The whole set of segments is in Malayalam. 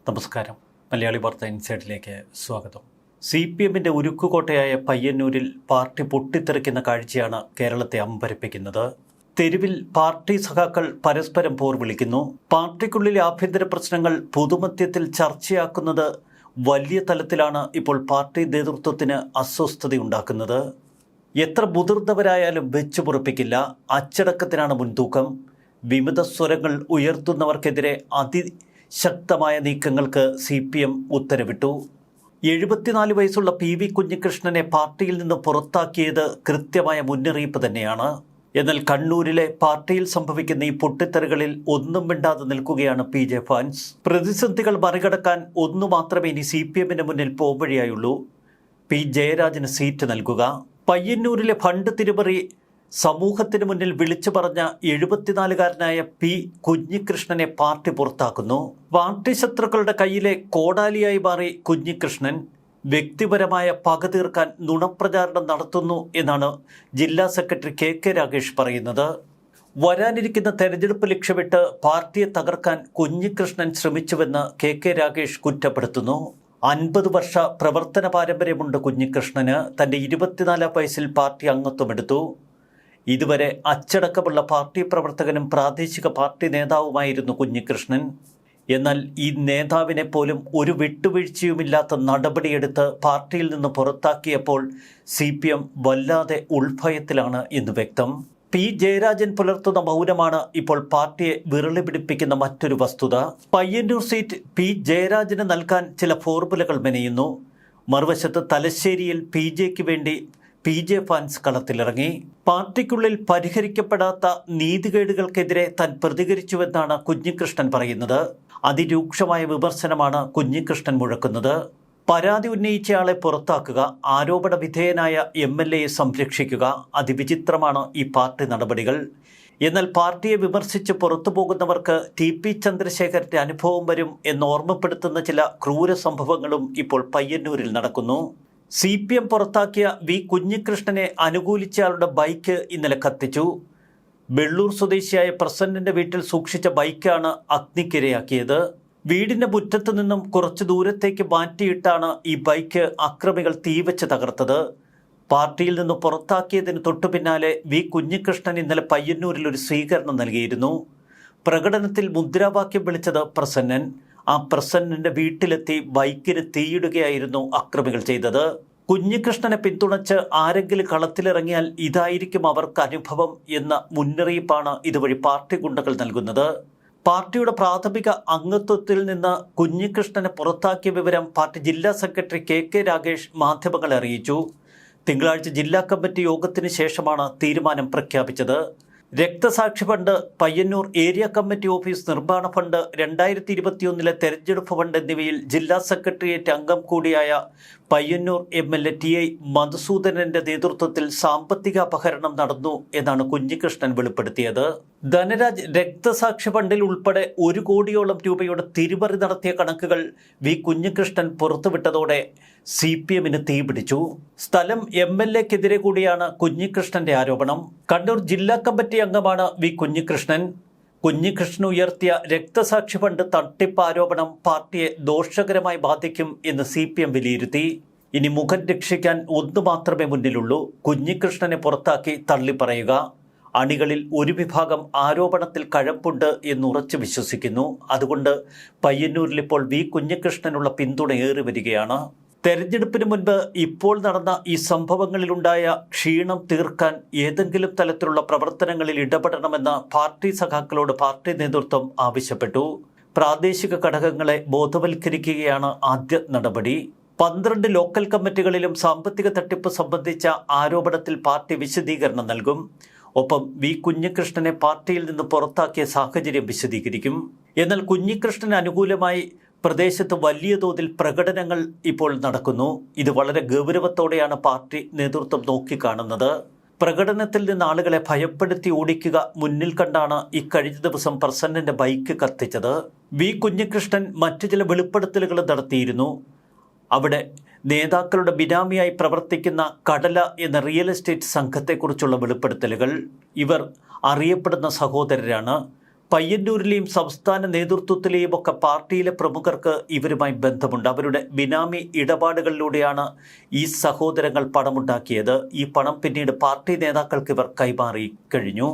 നമസ്കാരം. മലയാളി വാർത്ത ഇൻസൈഡിലേക്ക് സ്വാഗതം. CPMന്റെ ഉരുക്കുകോട്ടയായ പയ്യന്നൂരിൽ പാർട്ടി പൊട്ടിത്തെറിക്കുന്ന കാഴ്ചയാണ് കേരളത്തെ അമ്പരപ്പിക്കുന്നത്. തെരുവിൽ പാർട്ടി സഖാക്കൾ പരസ്പരം പോർ വിളിക്കുന്നു. പാർട്ടിക്കുള്ളിലെ ആഭ്യന്തര പ്രശ്നങ്ങൾ പൊതുമധ്യത്തിൽ ചർച്ചയാക്കുന്നത് വലിയ തലത്തിലാണ് ഇപ്പോൾ പാർട്ടി നേതൃത്വത്തിന് അസ്വസ്ഥതയുണ്ടാക്കുന്നത്. എത്ര മുതിർന്നവരായാലും വെച്ചുപുറപ്പിക്കില്ല. അച്ചടക്കത്തിനാണ് മുൻതൂക്കം. വിമത സ്വരങ്ങൾ ഉയർത്തുന്നവർക്കെതിരെ അതിശക്തമായ നീക്കങ്ങൾക്ക് CPM ഉത്തരവിട്ടു. 74 വയസ്സുള്ള PV കുഞ്ഞികൃഷ്ണനെ പാർട്ടിയിൽ നിന്ന് പുറത്താക്കിയത് കൃത്യമായ മുന്നറിയിപ്പ് തന്നെയാണ്. എന്നാൽ കണ്ണൂരിലെ പാർട്ടിയിൽ സംഭവിക്കുന്ന ഈ പൊട്ടിത്തെറികളിൽ ഒന്നും മിണ്ടാതെ നിൽക്കുകയാണ് PJ ഫാൻസ്. പ്രതിസന്ധികൾ മറികടക്കാൻ ഒന്നു മാത്രമേ ഇനി CPMന്റെ മുന്നിൽ പോംവഴിയായുള്ളൂ: P ജയരാജന് സീറ്റ് നൽകുക. പയ്യന്നൂരിലെ ഫണ്ട് തിരിമറി സമൂഹത്തിന് മുന്നിൽ വിളിച്ചു പറഞ്ഞ 74-കാരനായ P കുഞ്ഞികൃഷ്ണനെ പാർട്ടി പുറത്താക്കുന്നു. പാർട്ടി ശത്രുക്കളുടെ കയ്യിലെ കോടാലിയായി മാറി കുഞ്ഞികൃഷ്ണൻ വ്യക്തിപരമായ പക തീർക്കാൻ നുണപ്രചാരണം നടത്തുന്നു എന്നാണ് ജില്ലാ സെക്രട്ടറി KK രാഗേഷ് പറയുന്നത്. വരാനിരിക്കുന്ന തെരഞ്ഞെടുപ്പ് ലക്ഷ്യമിട്ട് പാർട്ടിയെ തകർക്കാൻ കുഞ്ഞികൃഷ്ണൻ ശ്രമിച്ചുവെന്ന് KK രാഗേഷ് കുറ്റപ്പെടുത്തുന്നു. 50 വർഷ പ്രവർത്തന പാരമ്പര്യമുണ്ട് കുഞ്ഞികൃഷ്ണന്. തൻ്റെ 24 വയസ്സിൽ പാർട്ടി അംഗത്വമെടുത്തു. ഇതുവരെ അച്ചടക്കമുള്ള പാർട്ടി പ്രവർത്തകനും പ്രാദേശിക പാർട്ടി നേതാവുമായിരുന്നു കുഞ്ഞികൃഷ്ണൻ. എന്നാൽ ഈ നേതാവിനെ പോലും ഒരു വിട്ടുവീഴ്ചയുമില്ലാത്ത നടപടിയെടുത്ത് പാർട്ടിയിൽ നിന്ന് പുറത്താക്കിയപ്പോൾ CPM വല്ലാതെ ഉൾഭയത്തിലാണ് എന്ന് വ്യക്തം. P ജയരാജൻ പുലർത്തുന്ന മൗനമാണ് ഇപ്പോൾ പാർട്ടിയെ വിരളി പിടിപ്പിക്കുന്ന മറ്റൊരു വസ്തുത. പയ്യന്നൂർ സീറ്റ് P ജയരാജന് നൽകാൻ ചില ഫോർമുലകൾ മെനയുന്നു. മറുവശത്ത് തലശ്ശേരിയിൽ PJക്ക് വേണ്ടി PJ ഫാൻസ് കളത്തിലിറങ്ങി. പാർട്ടിക്കുള്ളിൽ പരിഹരിക്കപ്പെടാത്ത നീതികേടുകൾക്കെതിരെ താൻ പ്രതികരിച്ചുവെന്നാണ് കുഞ്ഞികൃഷ്ണൻ പറയുന്നത്. അതിരൂക്ഷമായ വിമർശനമാണ് കുഞ്ഞികൃഷ്ണൻ മുഴക്കുന്നത്. പരാതി ഉന്നയിച്ചയാളെ പുറത്താക്കുക, ആരോപണ വിധേയനായ MLAയെ സംരക്ഷിക്കുക, അതിവിചിത്രമാണ് ഈ പാർട്ടി നടപടികൾ. എന്നാൽ പാർട്ടിയെ വിമർശിച്ച് പുറത്തു പോകുന്നവർക്ക് TP ചന്ദ്രശേഖരന്റെ അനുഭവം വരും എന്ന് ഓർമ്മപ്പെടുത്തുന്ന ചില ക്രൂര സംഭവങ്ങളും ഇപ്പോൾ പയ്യന്നൂരിൽ നടക്കുന്നു. CPM പുറത്താക്കിയ V കുഞ്ഞികൃഷ്ണനെ അനുകൂലിച്ചയാളുടെ ബൈക്ക് ഇന്നലെ കത്തിച്ചു. വെള്ളൂർ സ്വദേശിയായ പ്രസന്നന്റെ വീട്ടിൽ സൂക്ഷിച്ച ബൈക്കാണ് അഗ്നിക്കിരയാക്കിയത്. വീടിന്റെ മുറ്റത്തു നിന്നും കുറച്ചു ദൂരത്തേക്ക് മാറ്റിയിട്ടാണ് ഈ ബൈക്ക് അക്രമികൾ തീവച്ച് തകർത്തത്. പാർട്ടിയിൽ നിന്ന് പുറത്താക്കിയതിന് തൊട്ടു പിന്നാലെ V കുഞ്ഞികൃഷ്ണൻ ഇന്നലെ പയ്യന്നൂരിൽ ഒരു സ്വീകരണം നൽകിയിരുന്നു. പ്രകടനത്തിൽ മുദ്രാവാക്യം വിളിച്ചത് പ്രസന്നൻ. ആ പ്രസന്നന്റെ വീട്ടിലെത്തി ബൈക്കിന് തീയിടുകയായിരുന്നു അക്രമികൾ ചെയ്തത്. കുഞ്ഞികൃഷ്ണനെ പിന്തുണച്ച് ആരെങ്കിലും കളത്തിലിറങ്ങിയാൽ ഇതായിരിക്കും അവർക്ക് അനുഭവം എന്ന മുന്നറിയിപ്പാണ് ഇതുവഴി പാർട്ടി ഗുണ്ടകൾ നൽകുന്നത്. പാർട്ടിയുടെ പ്രാഥമിക അംഗത്വത്തിൽ നിന്ന് കുഞ്ഞികൃഷ്ണനെ പുറത്താക്കിയ വിവരം പാർട്ടി ജില്ലാ സെക്രട്ടറി KK രാഗേഷ് മാധ്യമങ്ങളെ അറിയിച്ചു. തിങ്കളാഴ്ച ജില്ലാ കമ്മിറ്റി യോഗത്തിന് ശേഷമാണ് തീരുമാനം പ്രഖ്യാപിച്ചത്. രക്തസാക്ഷി fund, Payyanur area committee office നിർമ്മാണ ഫണ്ട്, 2021 തെരഞ്ഞെടുപ്പ് ഫണ്ട് എന്നിവയിൽ ജില്ലാ സെക്രട്ടേറിയറ്റ് അംഗം കൂടിയായ പയ്യന്നൂർ MLA TI മധുസൂദനന്റെ നേതൃത്വത്തിൽ സാമ്പത്തിക അപഹരണം നടന്നു എന്നാണ് കുഞ്ഞികൃഷ്ണൻ വെളിപ്പെടുത്തിയത്. ധനരാജ് രക്തസാക്ഷി ഫണ്ടിൽ ഉൾപ്പെടെ 1 കോടിയോളം രൂപയുടെ തിരിമറി നടത്തിയ കണക്കുകൾ V കുഞ്ഞികൃഷ്ണൻ പുറത്തുവിട്ടതോടെ CPMന് തീപിടിച്ചു. സ്ഥലം MLAക്കെതിരെ കൂടിയാണ് കുഞ്ഞികൃഷ്ണന്റെ ആരോപണം. കണ്ണൂർ ജില്ലാ കമ്മിറ്റി അംഗമാണ് V കുഞ്ഞികൃഷ്ണൻ. കുഞ്ഞികൃഷ്ണൻ ഉയർത്തിയ രക്തസാക്ഷി ഫണ്ട് തട്ടിപ്പ് ആരോപണം പാർട്ടിയെ ദോഷകരമായി ബാധിക്കും എന്ന് CPM വിലയിരുത്തി. ഇനി മുഖം രക്ഷിക്കാൻ ഒന്നു മാത്രമേ മുന്നിലുള്ളൂ: കുഞ്ഞികൃഷ്ണനെ പുറത്താക്കി തള്ളിപ്പറയുക. അണികളിൽ ഒരു വിഭാഗം ആരോപണത്തിൽ കഴമ്പുണ്ട് എന്ന് ഉറച്ചു വിശ്വസിക്കുന്നു. അതുകൊണ്ട് പയ്യന്നൂരിൽ ഇപ്പോൾ V കുഞ്ഞികൃഷ്ണനുള്ള പിന്തുണ ഏറി വരികയാണ്. തെരഞ്ഞെടുപ്പിന് മുൻപ് ഇപ്പോൾ നടന്ന ഈ സംഭവങ്ങളിലുണ്ടായ ക്ഷീണം തീർക്കാൻ ഏതെങ്കിലും തലത്തിലുള്ള പ്രവർത്തനങ്ങളിൽ ഇടപെടണമെന്ന് പാർട്ടി സഖാക്കളോട് പാർട്ടി നേതൃത്വം ആവശ്യപ്പെട്ടു. പ്രാദേശിക ഘടകങ്ങളെ ബോധവൽക്കരിക്കുകയാണ് ആദ്യ നടപടി. 12 ലോക്കൽ കമ്മിറ്റികളിലും സാമ്പത്തിക തട്ടിപ്പ് സംബന്ധിച്ച ആരോപണത്തിൽ പാർട്ടി വിശദീകരണം നൽകും. ഒപ്പം V കുഞ്ഞികൃഷ്ണനെ പാർട്ടിയിൽ നിന്ന് പുറത്താക്കിയ സാഹചര്യം വിശദീകരിക്കും. എന്നാൽ കുഞ്ഞികൃഷ്ണന് അനുകൂലമായി പ്രദേശത്ത് വലിയ തോതിൽ പ്രകടനങ്ങൾ ഇപ്പോൾ നടക്കുന്നു. ഇത് വളരെ ഗൗരവത്തോടെയാണ് പാർട്ടി നേതൃത്വം നോക്കിക്കാണുന്നത്. പ്രകടനത്തിൽ നിന്ന് ആളുകളെ ഭയപ്പെടുത്തി ഓടിക്കുക മുന്നിൽ കണ്ടാണ് ഇക്കഴിഞ്ഞ ദിവസം പ്രസന്നന്റെ ബൈക്ക് കത്തിച്ചത്. V കുഞ്ഞികൃഷ്ണൻ മറ്റു ചില വെളിപ്പെടുത്തലുകൾ നടത്തിയിരുന്നു. അവിടെ നേതാക്കളുടെ ബിനാമിയായി പ്രവർത്തിക്കുന്ന കടല എന്ന റിയൽ എസ്റ്റേറ്റ് സംഘത്തെക്കുറിച്ചുള്ള വെളിപ്പെടുത്തലുകൾ. ഇവർ അറിയപ്പെടുന്ന സഹോദരരാണ്. പയ്യന്നൂരിലെയും സംസ്ഥാന നേതൃത്വത്തിലെയും ഒക്കെ പാർട്ടിയിലെ പ്രമുഖർക്ക് ഇവരുമായി ബന്ധമുണ്ട്. അവരുടെ ബിനാമി ഇടപാടുകളിലൂടെയാണ് ഈ സഹോദരങ്ങൾ പണമുണ്ടാക്കിയത്. ഈ പണം പിന്നീട് പാർട്ടി നേതാക്കൾക്ക് ഇവർ കൈമാറി കഴിഞ്ഞു.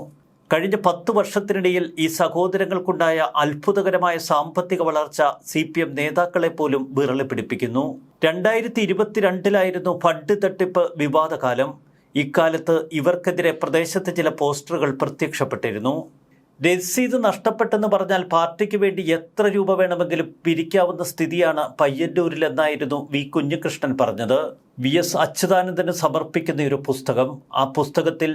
കഴിഞ്ഞ 10 വർഷത്തിനിടയിൽ ഈ സഹോദരങ്ങൾക്കുണ്ടായ അത്ഭുതകരമായ സാമ്പത്തിക വളർച്ച CPM നേതാക്കളെ പോലും വിറളി പിടിപ്പിക്കുന്നു. 2022 ഫണ്ട് തട്ടിപ്പ് വിവാദകാലം. ഇക്കാലത്ത് ഇവർക്കെതിരെ പ്രദേശത്ത് ചില പോസ്റ്ററുകൾ പ്രത്യക്ഷപ്പെട്ടിരുന്നു. രസീത് നഷ്ടപ്പെട്ടെന്ന് പറഞ്ഞാൽ പാർട്ടിക്ക് വേണ്ടി എത്ര രൂപ വേണമെങ്കിലും പിരിക്കാവുന്ന സ്ഥിതിയാണ് പയ്യന്നൂരിലെന്നായിരുന്നു വി കുഞ്ഞികൃഷ്ണൻ പറഞ്ഞത്. VS അച്യുതാനന്ദന് സമർപ്പിക്കുന്ന ഒരു പുസ്തകം, ആ പുസ്തകത്തിൽ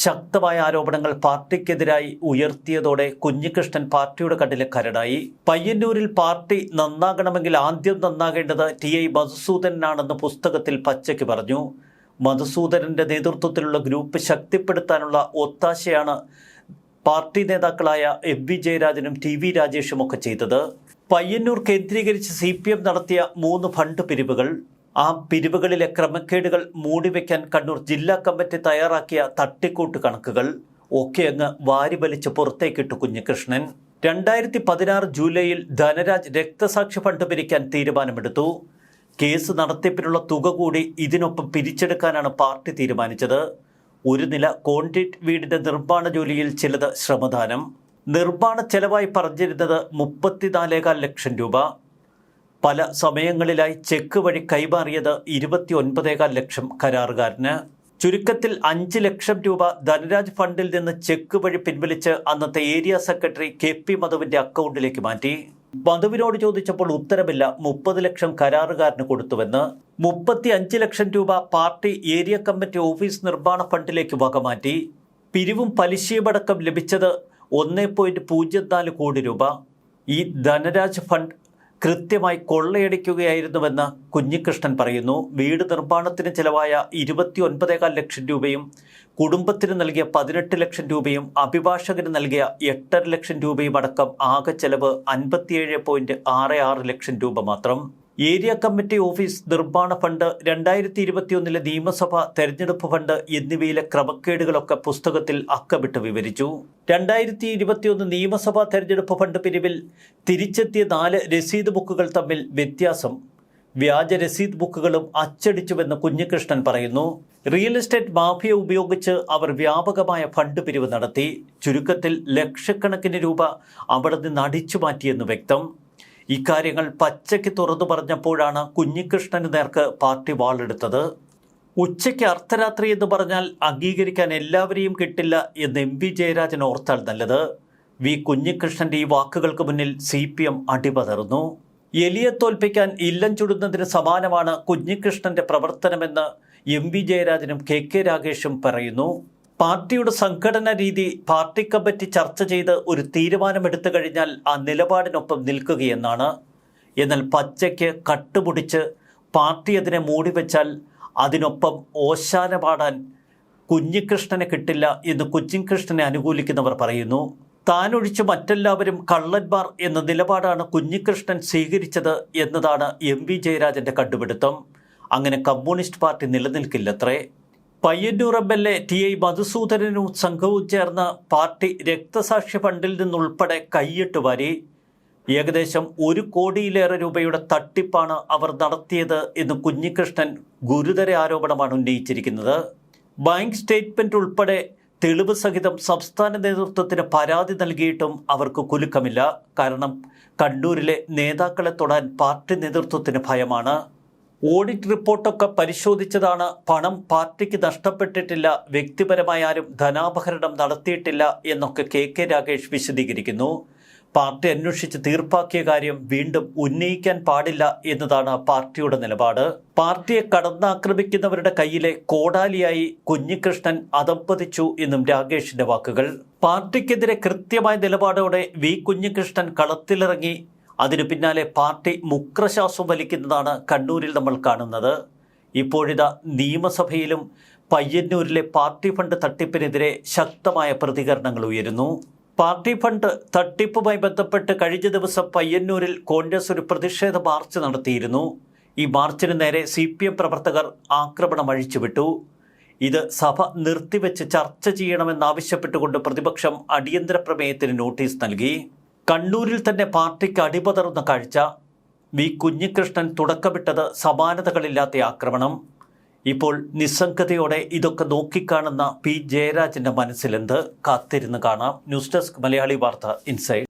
ശക്തമായ ആരോപണങ്ങൾ പാർട്ടിക്കെതിരായി ഉയർത്തിയതോടെ കുഞ്ഞികൃഷ്ണൻ പാർട്ടിയുടെ കണ്ണിലെ കരടായി. പയ്യന്നൂരിൽ പാർട്ടി നന്നാകണമെങ്കിൽ ആദ്യം നന്നാകേണ്ടത് TI മധുസൂദനാണെന്ന് പുസ്തകത്തിൽ പച്ചയ്ക്ക് പറഞ്ഞു. മധുസൂദനന്റെ നേതൃത്വത്തിലുള്ള ഗ്രൂപ്പ് ശക്തിപ്പെടുത്താനുള്ള ഒത്താശയാണ് പാർട്ടി നേതാക്കളായ MV ജയരാജനും TV രാജേഷും ഒക്കെ ചെയ്തത്. പയ്യന്നൂർ കേന്ദ്രീകരിച്ച് CPM നടത്തിയ 3 ഫണ്ട് പിരിവുകൾ, ആ പിരിവുകളിലെ ക്രമക്കേടുകൾ മൂടിവെക്കാൻ കണ്ണൂർ ജില്ലാ കമ്മിറ്റി തയ്യാറാക്കിയ തട്ടിക്കൂട്ട് കണക്കുകൾ ഒക്കെ അങ്ങ് വാരിവലിച്ച് പുറത്തേക്കിട്ടു കുഞ്ഞികൃഷ്ണൻ. 2016 ജൂലൈയിൽ ധനരാജ് രക്തസാക്ഷി ഫണ്ട് പിരിക്കാൻ തീരുമാനമെടുത്തു. കേസ് നടത്തിപ്പിനുള്ള തുക കൂടി ഇതിനൊപ്പം പിരിച്ചെടുക്കാനാണ് പാർട്ടി തീരുമാനിച്ചത്. ഒരു നില കോൺക്രീറ്റ് വീടിന്റെ നിർമ്മാണ ജോലിയിൽ ചിലത് ശ്രമദാനം. നിർമ്മാണ ചെലവായി പറഞ്ഞിരുന്നത് 34.4 ലക്ഷം രൂപ. പല സമയങ്ങളിലായി ചെക്ക് വഴി കൈമാറിയത് 29.4 ലക്ഷം കരാറുകാരന്. ചുരുക്കത്തിൽ 5 ലക്ഷം രൂപ ധനരാജ് ഫണ്ടിൽ നിന്ന് ചെക്ക് വഴി പിൻവലിച്ച് അന്നത്തെ ഏരിയ സെക്രട്ടറി KP മധുവിന്റെ അക്കൗണ്ടിലേക്ക് മാറ്റി. മധുവിനോട് ചോദിച്ചപ്പോൾ ഉത്തരമില്ല. 30 ലക്ഷം കരാറുകാരന് കൊടുത്തുവെന്ന്. 35 ലക്ഷം രൂപ പാർട്ടി ഏരിയ കമ്മിറ്റി ഓഫീസ് നിർമ്മാണ ഫണ്ടിലേക്ക് വകമാറ്റി. പിരിവും പലിശയുമടക്കം ലഭിച്ചത് 1.04 കോടി രൂപ. ഈ ധനരാജ് ഫണ്ട് കൃത്യമായി കൊള്ളയടിക്കുകയായിരുന്നുവെന്ന് കുഞ്ഞികൃഷ്ണൻ പറയുന്നു. വീട് നിർമ്മാണത്തിന് ചിലവായ 29.4 ലക്ഷം രൂപയും കുടുംബത്തിന് നൽകിയ 18 ലക്ഷം രൂപയും അഭിഭാഷകന് നൽകിയ 8.5 ലക്ഷം രൂപയും അടക്കം ആകെ ചെലവ് 57.66 ലക്ഷം രൂപ മാത്രം. ഏരിയ കമ്മിറ്റി ഓഫീസ് നിർമ്മാണ ഫണ്ട്, 2021 നിയമസഭാ തെരഞ്ഞെടുപ്പ് ഫണ്ട് എന്നിവയിലെ ക്രമക്കേടുകളൊക്കെ പുസ്തകത്തിൽ അക്കമിട്ട് വിവരിച്ചു. 2021 നിയമസഭാ തെരഞ്ഞെടുപ്പ് ഫണ്ട് പിരിവിൽ തിരിച്ചെത്തിയ 4 രസീത് ബുക്കുകൾ തമ്മിൽ വ്യത്യാസം. വ്യാജ രസീത് ബുക്കുകളും അച്ചടിച്ചുവെന്ന് കുഞ്ഞികൃഷ്ണൻ പറയുന്നു. റിയൽ എസ്റ്റേറ്റ് മാഫിയ ഉപയോഗിച്ച് അവർ വ്യാപകമായ ഫണ്ട് പിരിവ് നടത്തി. ചുരുക്കത്തിൽ ലക്ഷക്കണക്കിന് രൂപ അവിടെ നിന്ന് അടിച്ചു മാറ്റിയെന്ന് വ്യക്തം. ഇക്കാര്യങ്ങൾ പച്ചയ്ക്ക് തുറന്നു പറഞ്ഞപ്പോഴാണ് കുഞ്ഞികൃഷ്ണന് നേർക്ക് പാർട്ടി വാളെടുത്തത്. ഉച്ചയ്ക്ക് അർദ്ധരാത്രി എന്ന് പറഞ്ഞാൽ അംഗീകരിക്കാൻ എല്ലാവരെയും കിട്ടില്ല എന്ന് MV ജയരാജൻ ഓർത്താൽ നല്ലത്. വി കുഞ്ഞികൃഷ്ണന്റെ ഈ വാക്കുകൾക്ക് മുന്നിൽ CPM അടിപതർന്നു. എലിയെ തോൽപ്പിക്കാൻ ഇല്ലം ചുടുന്നതിന് സമാനമാണ് കുഞ്ഞികൃഷ്ണന്റെ പ്രവർത്തനമെന്ന് MV ജയരാജനും KK രാഗേഷും പറയുന്നു. പാർട്ടിയുടെ സംഘടനാ രീതി പാർട്ടി കമ്മിറ്റി ചർച്ച ചെയ്ത് ഒരു തീരുമാനമെടുത്തു കഴിഞ്ഞാൽ ആ നിലപാടിനൊപ്പം നിൽക്കുകയെന്നാണ്. എന്നാൽ പച്ചയ്ക്ക് കട്ടുപിടിച്ച് പാർട്ടി അതിനെ മൂടിവെച്ചാൽ അതിനൊപ്പം ഓശാന പാടാൻ കുഞ്ഞികൃഷ്ണനെ കിട്ടില്ല എന്ന് കുഞ്ഞികൃഷ്ണനെ അനുകൂലിക്കുന്നവർ പറയുന്നു. താനൊഴിച്ച് മറ്റെല്ലാവരും കള്ളന്മാർ എന്ന നിലപാടാണ് കുഞ്ഞികൃഷ്ണൻ സ്വീകരിച്ചത് എന്നതാണ് MV ജയരാജന്റെ കണ്ടുപിടുത്തം. അങ്ങനെ കമ്മ്യൂണിസ്റ്റ് പാർട്ടി നിലനിൽക്കില്ലത്രേ. പയ്യന്നൂർ MLA TI മധുസൂദനനും സംഘവും ചേർന്ന് പാർട്ടി രക്തസാക്ഷി ഫണ്ടിൽ നിന്നുൾപ്പെടെ കൈയിട്ട് വാരി. ഏകദേശം 1 കോടിയിലേറെ രൂപയുടെ തട്ടിപ്പാണ് അവർ നടത്തിയത് എന്ന് കുഞ്ഞികൃഷ്ണൻ ഗുരുതര ആരോപണമാണ് ഉന്നയിച്ചിരിക്കുന്നത്. ബാങ്ക് സ്റ്റേറ്റ്മെന്റ് ഉൾപ്പെടെ തെളിവ് സഹിതം സംസ്ഥാന നേതൃത്വത്തിന് പരാതി നൽകിയിട്ടും അവർക്ക് കുലുക്കമില്ല. കാരണം കണ്ണൂരിലെ നേതാക്കളെ തൊടാൻ പാർട്ടി നേതൃത്വത്തിന് ഭയമാണ്. ഓഡിറ്റ് റിപ്പോർട്ടൊക്കെ പരിശോധിച്ചതാണ്. പണം പാർട്ടിക്ക് നഷ്ടപ്പെട്ടിട്ടില്ല, വ്യക്തിപരമായ ആരും ധനാപഹരണം നടത്തിയിട്ടില്ല എന്നൊക്കെ KK രാഗേഷ് വിശദീകരിക്കുന്നു. പാർട്ടി അന്വേഷിച്ച് തീർപ്പാക്കിയ കാര്യം വീണ്ടും ഉന്നയിക്കാൻ പാടില്ല എന്നതാണ് പാർട്ടിയുടെ നിലപാട്. പാർട്ടിയെ കടന്നാക്രമിക്കുന്നവരുടെ കയ്യിലെ കോടാലിയായി കുഞ്ഞികൃഷ്ണൻ അധപ്പതിച്ചു എന്നും രാഗേഷിന്റെ വാക്കുകൾ. പാർട്ടിക്കെതിരെ കൃത്യമായ നിലപാടോടെ വി കുഞ്ഞികൃഷ്ണൻ കളത്തിലിറങ്ങി. അതിനു പിന്നാലെ പാർട്ടി മുക്രശ്വാസം വലിക്കുന്നതാണ് കണ്ണൂരിൽ നമ്മൾ കാണുന്നത്. ഇപ്പോഴിതാ നിയമസഭയിലും പയ്യന്നൂരിലെ പാർട്ടി ഫണ്ട് തട്ടിപ്പിനെതിരെ ശക്തമായ പ്രതികരണങ്ങൾ ഉയരുന്നു. പാർട്ടി ഫണ്ട് തട്ടിപ്പുമായി ബന്ധപ്പെട്ട് കഴിഞ്ഞ ദിവസം പയ്യന്നൂരിൽ കോൺഗ്രസ് ഒരു പ്രതിഷേധ മാർച്ച് നടത്തിയിരുന്നു. ഈ മാർച്ചിന് നേരെ CPM പ്രവർത്തകർ ആക്രമണം അഴിച്ചുവിട്ടു. ഇത് സഭ നിർത്തിവെച്ച് ചർച്ച ചെയ്യണമെന്നാവശ്യപ്പെട്ടുകൊണ്ട് പ്രതിപക്ഷം അടിയന്തര പ്രമേയത്തിന് നോട്ടീസ് നൽകി. കണ്ണൂരിൽ തന്നെ പാർട്ടിക്ക് അടിപതറുന്ന കാഴ്ച. വി കുഞ്ഞികൃഷ്ണൻ തുടക്കമിട്ടത് സമാനതകളില്ലാത്ത ആക്രമണം. ഇപ്പോൾ നിസ്സംഗതയോടെ ഇതൊക്കെ നോക്കിക്കാണുന്ന പി ജയരാജന്റെ മനസ്സിലെന്ത്? കാത്തിരുന്ന് കാണാം. ന്യൂസ് ഡെസ്ക് മലയാളി വാർത്ത ഇൻസൈഡ്.